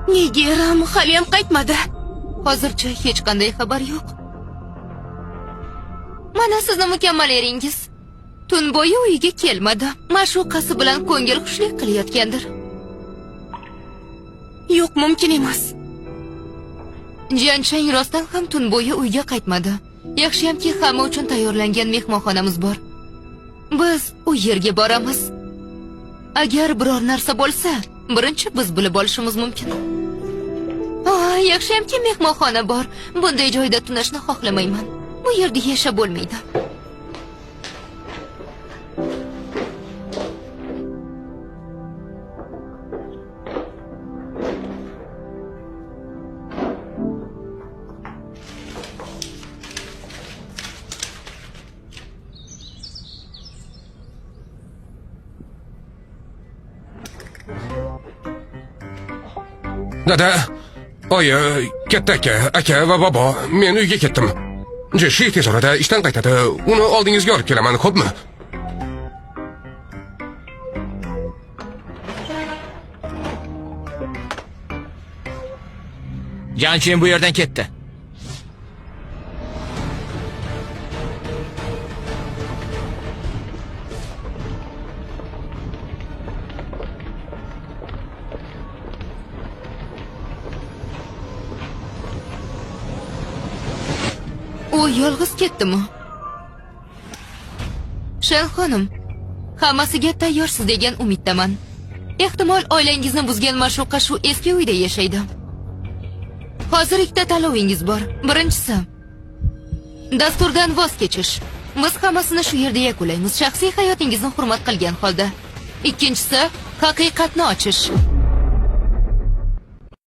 Nega Eram haliyam qaytmadi? Hozircha hech qanday xabar yo'q. Mana sizni mukammal eringiz. Tun bo'yi uyiga kelmadi. Ma'shuqasi bilan ko'ngil xushlik qilayotgandir. Yo'q, mumkin emas. Jiyanchang rostdan ham tun bo'yi uyga qaytmadi. Yaxshiyamki hamma uchun tayyorlangan mehmonxonamiz bor. Biz u yerga boramiz. Agar biror narsa bo'lsa, birinchi biz bilib olishimiz mumkin. Yaxshiyamki mehmonxona bor. Bunday joyda tunashni xohlamayman. Bu yerda yashab bo'lmaydi. Dada, oyi, katta aka va bobo, men uyga ketdim. Jeshi tez orada ishdan qaytadi. Uni oldingizga olib kelaman, xo'pmi? Janchin bu yerdan ketdi. U yolg'iz ketdimi? Shen xonim, hammasiga tayyorsiz degan umiddaman. Ehtimol oilangizni buzgan ma'shuqa shu eski uyda yashaydi. Hozir ikkita tanlovingiz bor. Birinchisi, dasturdan voz kechish. Biz hammasini shu yerda yakunlaymiz, shaxsiy hayotingizni hurmat qilgan holda. Ikkinchisi, haqiqatni ochish.